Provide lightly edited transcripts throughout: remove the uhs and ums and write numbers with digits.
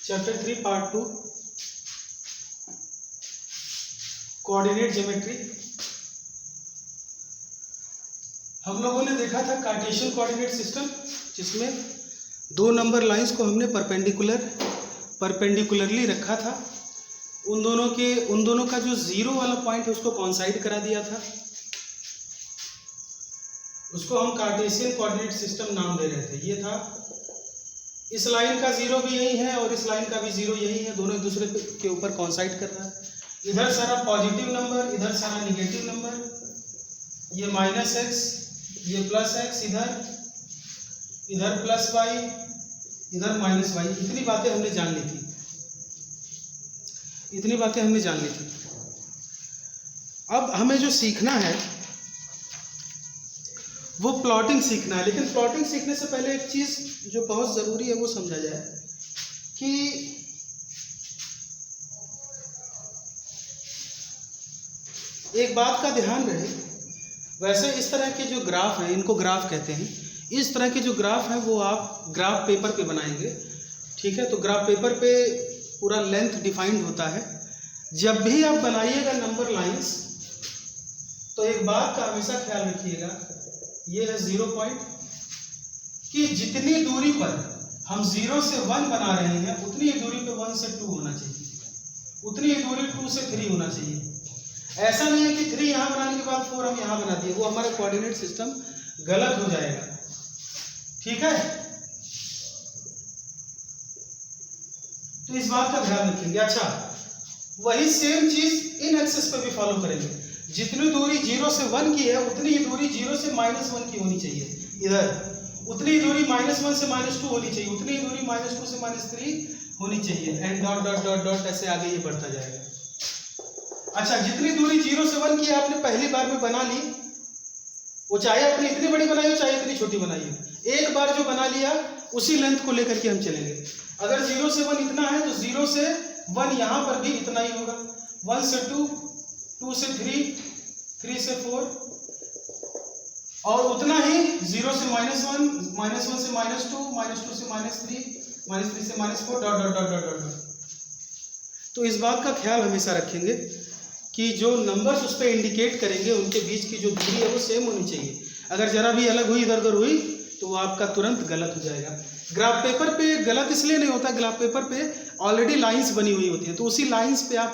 Chapter 3 part 2 coordinate geometry. हम लोगों ने देखा था कार्टेशियन कोऑर्डिनेट सिस्टम, जिसमें दो नंबर लाइंस को हमने परपेंडिकुलरली रखा था। उन दोनों का जो जीरो वाला पॉइंट है उसको कॉन्साइड करा दिया था। उसको हम कार्टेशियन कोऑर्डिनेट सिस्टम नाम दे रहे थे। ये था, इस लाइन का जीरो भी यही है और इस लाइन का भी जीरो यही है, दोनों एक दूसरे के ऊपर कॉन्साइड कर रहा है। इधर सारा पॉजिटिव नंबर, इधर सारा निगेटिव नंबर, ये माइनस एक्स, ये प्लस एक्स, इधर प्लस वाई, इधर माइनस वाई। इतनी बातें हमने जान ली थी। अब हमें जो सीखना है वो प्लॉटिंग सीखना है। लेकिन प्लॉटिंग सीखने से पहले एक चीज जो बहुत जरूरी है वो समझा जाए कि एक बात का ध्यान रहे। वैसे इस तरह के जो ग्राफ हैं, इनको ग्राफ कहते हैं। इस तरह के जो ग्राफ हैं वो आप ग्राफ पेपर पे बनाएंगे, ठीक है। तो ग्राफ पेपर पे पूरा लेंथ डिफाइंड होता है। जब भी आप बनाइएगा नंबर लाइंस, तो एक बात का हमेशा ख्याल रखिएगा, ये है 0 पॉइंट, कि जितनी दूरी पर हम 0 से 1 बना रहे हैं उतनी ही दूरी पे 1 से 2 होना चाहिए, उतनी ही दूरी 2 से 3 होना चाहिए। ऐसा नहीं है कि 3 यहाँ बनाने के बाद 4 हम यहाँ बना दिए, वो हमारा कोऑर्डिनेट सिस्टम गलत हो जाएगा, ठीक है। तो इस बात का ध्यान रखेंगे। अच्छा, वही सेम चीज इन एक्सिस पे भी फॉलो करेंगे। जितनी दूरी 0 से 1 की है उतनी ही दूरी 0 से -1 की होनी चाहिए इधर, उतनी ही दूरी -1 से -2 होनी चाहिए, उतनी ही दूरी -2 से -3 होनी चाहिए, and dot dot dot dot ऐसे आगे ये बढ़ता जाएगा। अच्छा, जितनी दूरी 0 से 1 की आपने पहली बार में बना ली, वो चाहे आपने इतनी बड़ी बनाई हो चाहे इतनी छोटी बनाई हो, एक बार जो बना लिया उसी लेंथ को लेकर के हम चलेंगे। अगर 0 से 1 इतना है तो 0 से 1 यहाँ पर भी इतना ही होगा, 1 से 2, 2 से 3, 3 से 4, और उतना ही 0 से -1, -1 से -2, -2 से -3, -3 से -4, dot dot dot dot dot. तो इस बात का ख्याल हमेशा रखेंगे कि जो नंबर्स उस पर इंडिकेट करेंगे उनके बीच की जो दूरी है वो सेम होनी चाहिए। अगर जरा भी अलग हुई, इधर उधर हुई, तो वो आपका तुरंत गलत हो जाएगा। ग्राफ पेपर पे गलत इसलिए नहीं होता, ग्राफ पेपर पे ऑलरेडी लाइंस बनी हुई होती है, तो उसी लाइंस पे आप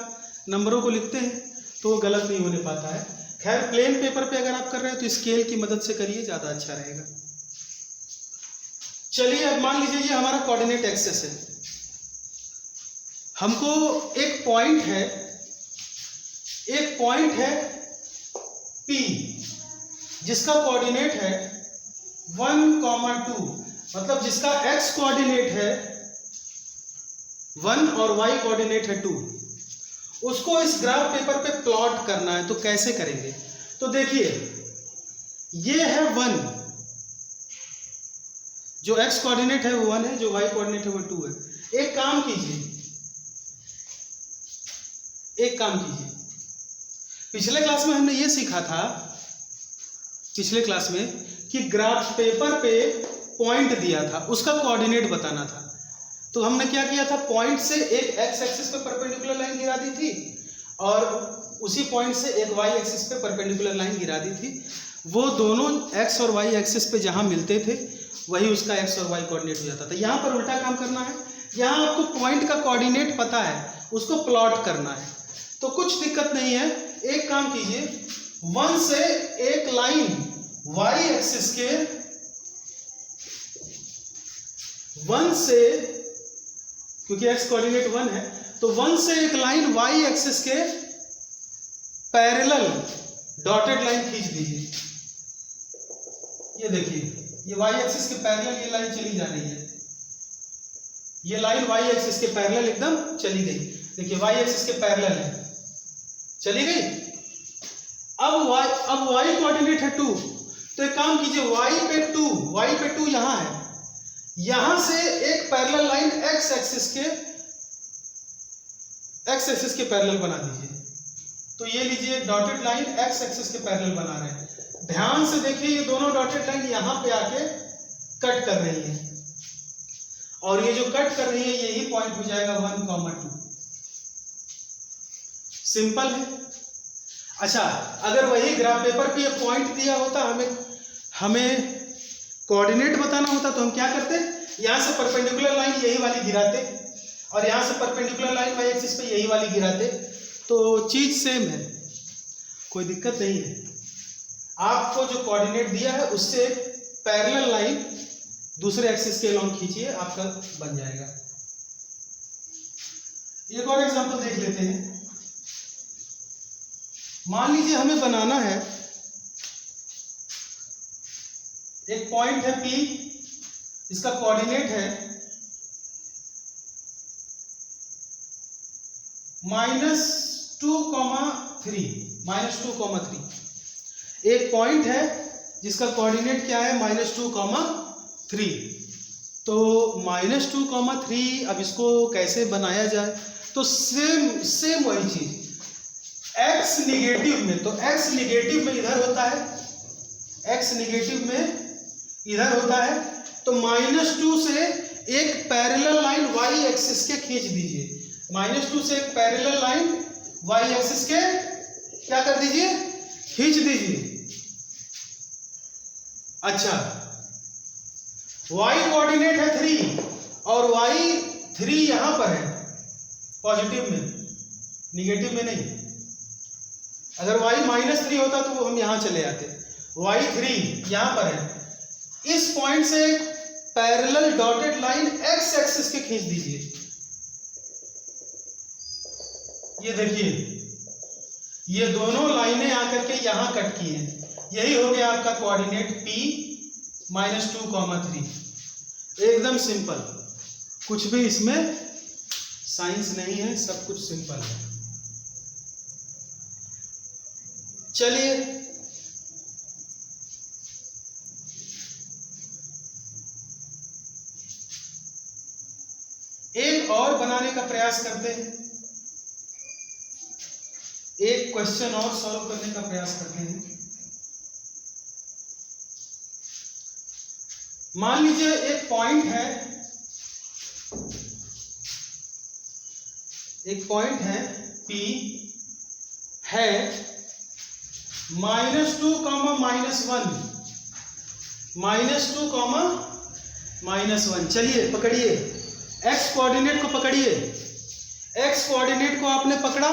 नंबरों को लिखते हैं तो वो गलत नहीं होने पाता है। खैर, प्लेन पेपर पे अगर आप कर रहे हैं तो स्केल की मदद से करिए, ज़्यादा अच्छा रहेगा। चलिए, अब मान लीजिए ये हमारा कोऑर्डिनेट एक्सिस है। हमको एक पॉइंट है P, जिसका कोऑर्डिनेट है 1, 2, मतलब जिसका x कोऑर्डिनेट है 1 और y कोऑर्डिनेट है 2। उसको इस ग्राफ पेपर पे प्लॉट करना है, तो कैसे करेंगे? तो देखिए, ये है 1, जो x कोऑर्डिनेट है वो 1 है, जो y कोऑर्डिनेट है वो 2 है। एक काम कीजिए, पिछले क्लास में हमने ये सीखा था, कि ग्राफ पेपर पे पॉइंट दिया था, उसका कोऑर्डिनेट बताना था। तो हमने क्या किया था, पॉइंट से एक x एक्सिस पे परपेंडिकुलर लाइन गिरा दी थी और उसी पॉइंट से एक y एक्सिस पे परपेंडिकुलर लाइन गिरा दी थी। वो दोनों x और y एक्सिस पे जहां मिलते थे वही उसका x और y कोऑर्डिनेट हो जाता था। यहाँ पर उल्टा काम करना है, यहाँ आपको पॉइंट का कोऑर्डिनेट पता है, उसको प्लॉट करना है, तो कुछ दिक्कत नहीं है। एक काम कीजिए, 1 से एक लाइन y एक्सिस के, 1 से, क्योंकि x कोऑर्डिनेट 1 है, तो 1 से एक लाइन y एक्सिस के पैरेलल डॉटेड लाइन खींच दीजिए। ये देखिए, ये y एक्सिस के पैरेलल ये लाइन चली जा रही है, ये लाइन y एक्सिस के पैरेलल एकदम चली गई। देखिए, y एक्सिस के पैरेलल है, चली गई। अब y कोऑर्डिनेट है 2, तो एक काम कीजिए, y पे 2 यहां है, यहां से एक पैरेलल लाइन x एक्सिस के पैरेलल बना दीजिए। तो ये लीजिए, डॉटेड लाइन x एक्सिस के पैरेलल बना रहे हैं। ध्यान से देखिए, ये दोनों डॉटेड लाइन यहां पे आके कट कर रही है। और ये जो कट कर रही है यही पॉइंट हो जाएगा 1, 2। सिंपल है। अच्छा, अगर वही ग्राफ पेपर पे पॉइंट दिया होता, हमें कोऑर्डिनेट बताना होता, तो हम क्या करते, यहाँ से परपेंडिकुलर लाइन यही वाली गिराते और यहाँ से परपेंडिकुलर लाइन वाई एक्सिस पे यही वाली गिराते, तो चीज सेम है, कोई दिक्कत नहीं है। आपको जो कोऑर्डिनेट दिया है उससे पैरेलल लाइन दूसरे एक्सिस के अलॉन्ग खींचिए, आपका बन जाएगा। एक और एग्जांपल देख लेते हैं। मान लीजिए हमें बनाना है, एक पॉइंट है P, इसका कोऑर्डिनेट है -2,3। एक पॉइंट है जिसका कोऑर्डिनेट क्या है -2,3। तो -2,3, अब इसको कैसे बनाया जाए, तो सेम वही चीज, x निगेटिव में, तो x निगेटिव में इधर होता है, x निगेटिव में इधर होता है, तो -2 से एक पैरेलल लाइन y एक्सिस के खींच दीजिए। -2 से एक पैरेलल लाइन y एक्सिस के क्या कर दीजिए, खींच दीजिए। अच्छा, y कोऑर्डिनेट है 3 और y3 यहां पर है पॉजिटिव में, निगेटिव में नहीं। अगर y -3 होता तो वो हम यहां चले आते, y3 यहां पर है। इस पॉइंट से एक parallel dotted line x axis के खींच दीजिए। ये देखिए, ये दोनों लाइनें आकर के यहां कट की हैं, यही हो गया आपका कोऑर्डिनेट P -2,3। एकदम सिंपल, कुछ भी इसमें साइंस नहीं है, सब कुछ सिंपल है। चलिए एक और बनाने का प्रयास करते हैं, एक क्वेश्चन और सॉल्व करने का प्रयास करते हैं। मान लीजिए एक पॉइंट है, P है -2, -1। चलिए पकड़िए, x कोऑर्डिनेट को पकड़िए, x कोऑर्डिनेट को आपने पकड़ा,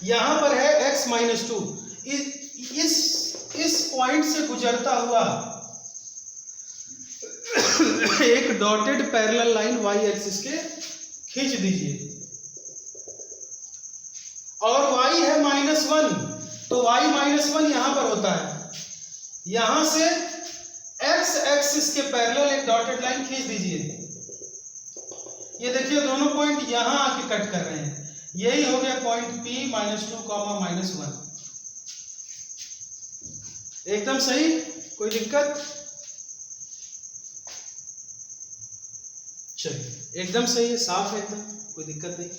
यहां पर है x -2। इस पॉइंट से गुजरता हुआ एक dotted parallel line y axis के खींच दीजिए, और y है -1, तो y -1 यहां पर होता है, यहां से x एक्सिस के पैरेलल एक डॉटेड लाइन खींच दीजिए। ये देखिए दोनों पॉइंट यहां आके कट कर रहे हैं, यही हो गया पॉइंट P -2, -1। एकदम सही, कोई दिक्कत? चलिए एकदम सही है, साफ है एकदम, कोई दिक्कत नहीं।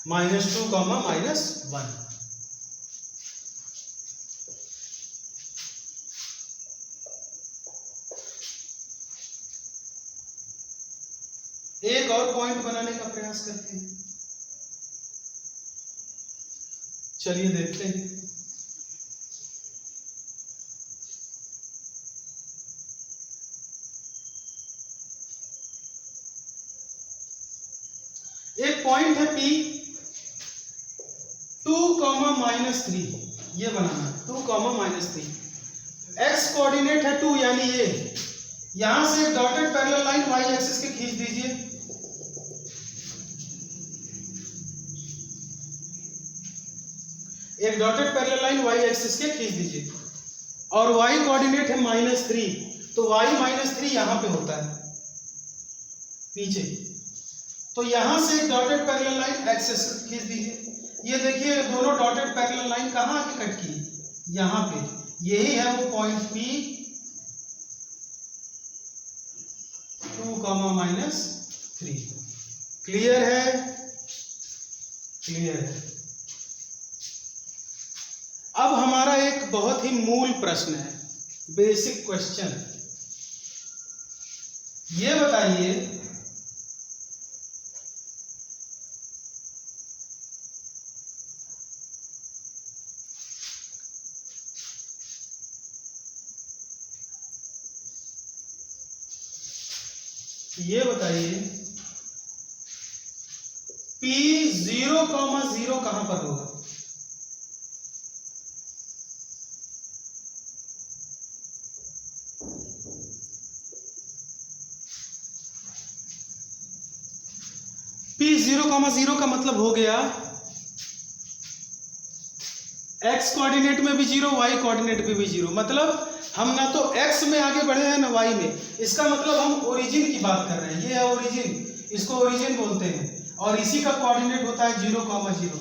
-2, -1। एक और पॉइंट बनाने का प्रयास करते हैं, चलिए देखते हैं। एक पॉइंट है P 2, -3, ये बनाना है 2, -3। x कोऑर्डिनेट है 2, यानी ये, यहां से एक dotted parallel line y axis के खींच दीजिए। एक dotted parallel line y axis के खींच दीजिए, और y कोऑर्डिनेट है -3, तो y -3 यहां पे होता है पीछे, तो यहां से एक dotted parallel line x axis खींच दीजिए। ये देखिए दोनों डॉटेड पैरेलल लाइन कहां आके कट की, यहां पे, यही है वो पॉइंट P 2, -3। क्लियर है? क्लियर है। अब हमारा एक बहुत ही मूल प्रश्न है, बेसिक क्वेश्चन। ये बताइए ये बताइए P0, 0 कहां पर होगा? P0, 0 का मतलब हो गया x कोऑर्डिनेट में भी 0, y कोऑर्डिनेट में भी 0। मतलब हम ना तो x में आगे बढ़े हैं ना y में। इसका मतलब हम ओरिजिन की बात कर रहे हैं। ये है ओरिजिन, इसको ओरिजिन बोलते हैं। और इसी का कोऑर्डिनेट होता है 0, 0।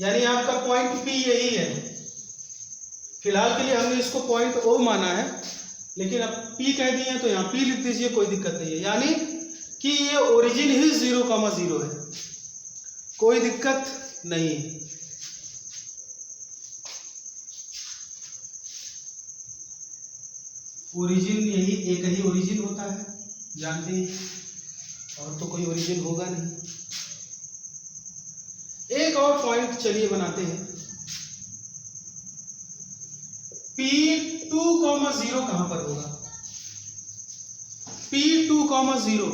यानी आपका पॉइंट P यही है। फिलहाल के लिए हमने इसको पॉइंट O माना है, लेकिन अब P कह दिए तो यहाँ P लिख दीजिए, कोई दिक्कत नहीं है। यानी कि ये ओरिजिन ही 0, 0 है, कोई दिक्कत नहीं। ओरिजिन यही एक ही ओरिजिन होता है, जानते हैं, और तो कोई ओरिजिन होगा नहीं। एक और पॉइंट चलिए बनाते हैं। P2, 0 कहां पर होगा? P2, 0।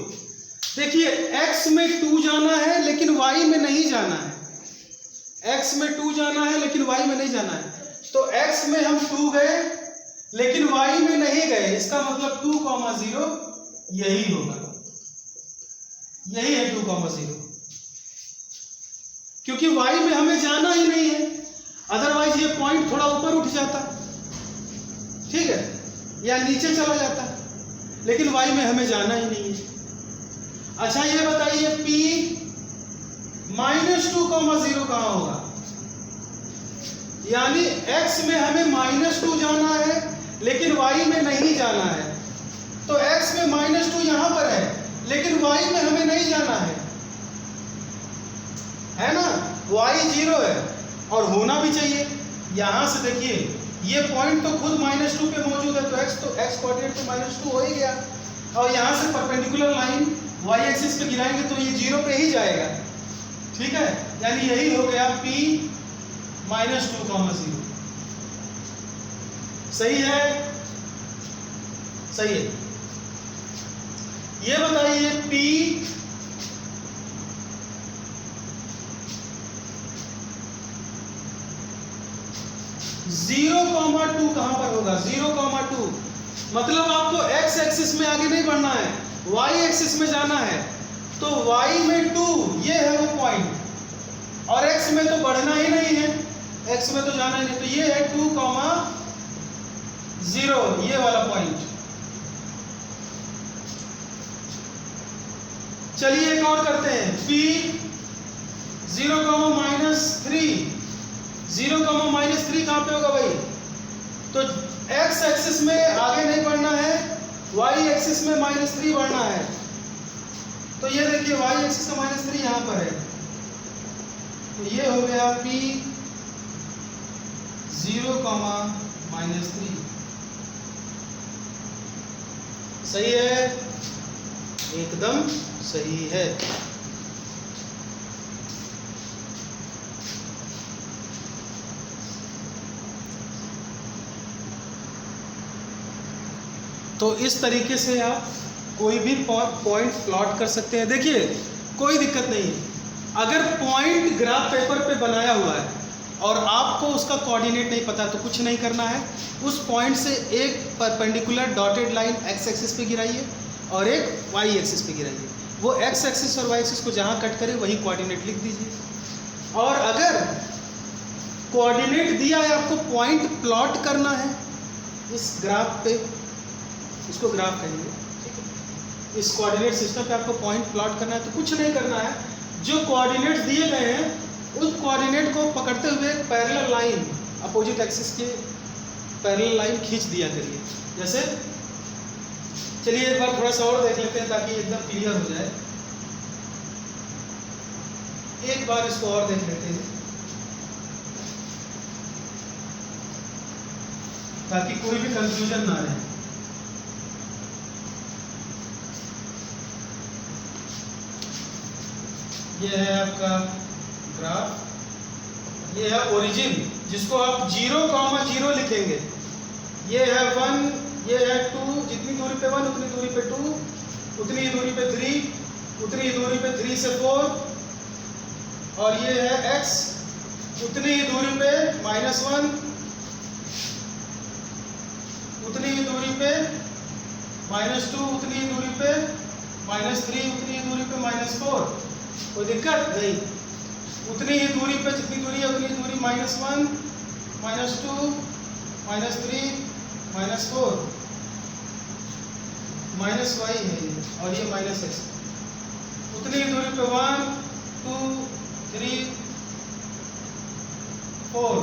देखिए x में 2 जाना है लेकिन y में नहीं जाना है। x में 2 जाना है लेकिन y में नहीं जाना है। तो x में हम 2 गए लेकिन y में नहीं गए। इसका मतलब 2, 0 यही होगा। यही है 2, 0, क्योंकि y में हमें जाना ही नहीं है। अदरवाइज ये पॉइंट थोड़ा ऊपर उठ जाता, ठीक है, या नीचे चला जाता, लेकिन y में हमें जाना ही नहीं है। अच्छा ये बताइए P -2, 0 कहां होगा? यानी x में हमें -2 जाना है लेकिन y में नहीं जाना है। तो x में -2 यहां पर है लेकिन y में हमें नहीं जाना है ना? y 0 है और होना भी चाहिए। यहां से देखिए ये पॉइंट तो खुद -2 पे मौजूद है, तो x कोऑर्डिनेट तो -2 हो ही गया। और यहां से परपेंडिकुलर लाइन y एक्सिस पे गिराएंगे तो ये 0 पे ही जाएगा, ठीक है। यानी यही हो गया P -2, 0। सही है? सही है। ये बताइए P 0, 2 कहां पर होगा? 0, 2 मतलब आपको x एक्सिस में आगे नहीं बढ़ना है, y एक्सिस में जाना है। तो y में 2 ये है वो पॉइंट, और x में तो बढ़ना ही नहीं है, x में तो जाना ही नहीं। तो ये है 2, 0 ये वाला पॉइंट। चलिए एक और करते हैं। P 0, -3 कहां पे होगा भाई? तो x एक्सिस में आगे नहीं बढ़ना है, y एक्सिस में -3 बढ़ना है। तो ये देखिए y एक्सिस का -3 यहां पर है। तो ये हो गया P 0, -3। सही है? एकदम सही है। तो इस तरीके से आप कोई भी पॉइंट प्लॉट कर सकते हैं। देखिए कोई दिक्कत नहीं है। अगर पॉइंट ग्राफ पेपर पे बनाया हुआ है और आपको उसका कोऑर्डिनेट नहीं पता तो कुछ नहीं करना है। उस पॉइंट से एक perpendicular dotted line x axis पे गिराइए और एक y एक्सिस पे गिराइए। वो x एक्सिस और y एक्सिस को जहां कट करे वही कोऑर्डिनेट लिख दीजिए। और अगर कोऑर्डिनेट दिया है, आपको पॉइंट प्लॉट करना है इस ग्राफ पे, इसको ग्राफ कहेंगे, ठीक है। इस कोऑर्डिनेट सिस्टम पे आपको पॉइंट प्लॉट करना है तो कुछ नहीं करना है। जो कोऑर्डिनेट्स दिए गए हैं उस कोऑर्डिनेट को पकड़ते हुए एक पैरेलल लाइन, अपोजिट एक्सिस के पैरेलल लाइन खींच दिया करिए। जैसे चलिए एक बार थोड़ा सा और देख लेते हैं ताकि एकदम क्लियर हो जाए। एक बार इसको और देख लेते हैं ताकि कोई भी कंफ्यूजन ना रहे। ये है आपका ग्राफ, ये है ओरिजिन जिसको आप 0, 0 लिखेंगे। ये है 1, ये है 2, जितनी दूरी पे 1 उतनी दूरी पे 2, उतनी ही दूरी पे 3, उतनी ही दूरी पे 3 से 4, और ये है x, उतनी ही दूरी पे -1, उतनी ही दूरी पे -2, उतनी ही दूरी पे -3, उतनी ही दूरी पे -4। कोई दिक्कत नहीं। उतनी ही दूरी पे जितनी दूरी है उतनी दूरी -1, -2, -3, -4, -y है ये, और ये -x। उतनी ही दूरी पे 1, 2, 3, 4।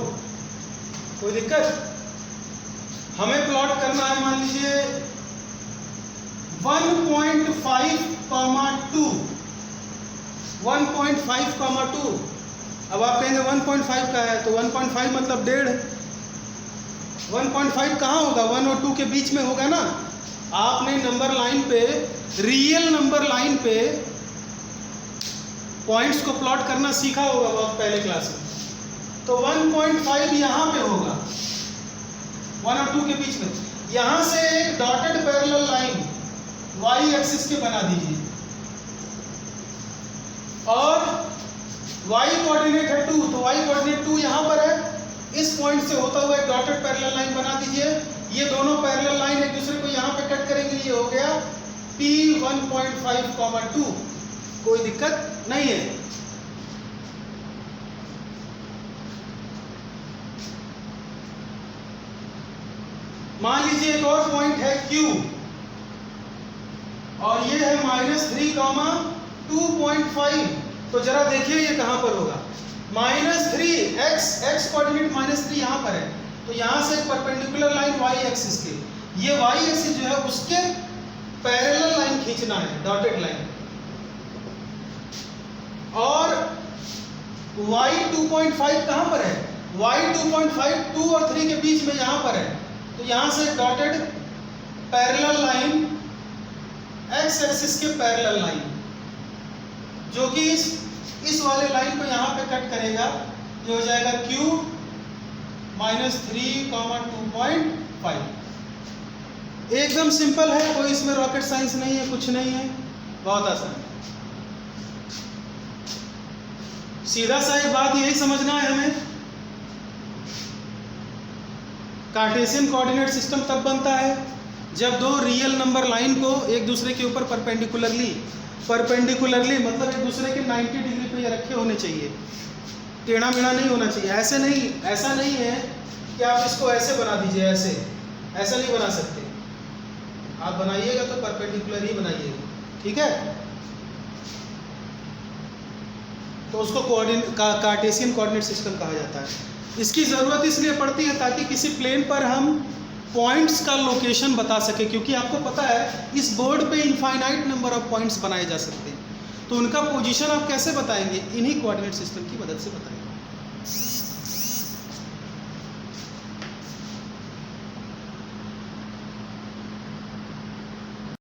कोई दिक्कत? हमें प्लॉट करना है, मान लीजिए 1.5, 2, 1.5, 2। अब आप कहेंगे 1.5 का है, तो 1.5 मतलब 1.5। 1.5 कहाँ होगा? 1 और 2 के बीच में होगा ना। आपने नंबर लाइन पे, रियल नंबर लाइन पे पॉइंट्स को प्लॉट करना सीखा होगा बहुत पहले क्लास में। तो 1.5 यहाँ पे होगा, 1 और 2 के बीच में। यहाँ से एक dotted parallel line y axis के बना दीजिए, और y कोऑर्डिनेट है 2, तो y कोऑर्डिनेट 2 यहाँ पर है। इस पॉइंट से होता हुआ एक डॉटेड पैरेलल लाइन बना दीजिए। ये दोनों पैरेलल लाइन एक दूसरे को यहाँ पे कट करेंगे। ये हो गया P 1.5, 2। कोई दिक्कत नहीं है। मान लीजिए एक और पॉइंट है Q, और ये है -3, 2.5। तो जरा देखिए ये कहां पर होगा। -3, x कोऑर्डिनेट -3 यहाँ पर है, तो यहाँ से एक परपेंडिकुलर लाइन y एक्सिस के, ये y एक्सिस जो है उसके पैरेलल लाइन खींचना है, डॉटेड लाइन। और y 2.5 कहाँ पर है? y 2.5 2 और 3 के बीच में यहाँ पर है, तो यहाँ से dotted parallel line x axis के पैरेलल लाइन, जो कि इस वाले लाइन को यहाँ पे कट करेगा। ये हो जाएगा Q -3, 2.5। एकदम सिंपल है, कोई इसमें रॉकेट साइंस नहीं है, कुछ नहीं है, बहुत आसान। सीधा सा एक बात यही समझना है हमें, कार्टेशियन कोऑर्डिनेट सिस्टम तब बनता है जब दो रियल नंबर लाइन को एक दूसरे के ऊपर परपेंडिकुलरली मतलब एक दूसरे के 90 डिग्री पे ये रखे होने चाहिए, टेढ़ा मेढ़ा नहीं होना चाहिए। ऐसा नहीं है कि आप इसको ऐसे बना दीजिए, ऐसा नहीं बना सकते। आप बनाइएगा तो परपेंडिकुलर ही बनाइएगा, ठीक है। तो उसको कार्टेशियन कोऑर्डिनेट सिस्टम कहा जाता है। इसकी ज़रूरत इसलिए पड़ती है ताकि किसी प्लेन पर हम पॉइंट्स का लोकेशन बता सके, क्योंकि आपको पता है इस बोर्ड पे इनफाइनाइट नंबर ऑफ पॉइंट्स बनाए जा सकते हैं, तो उनका पोजीशन आप कैसे बताएंगे? इन्हीं कोऑर्डिनेट सिस्टम की मदद से बताएंगे।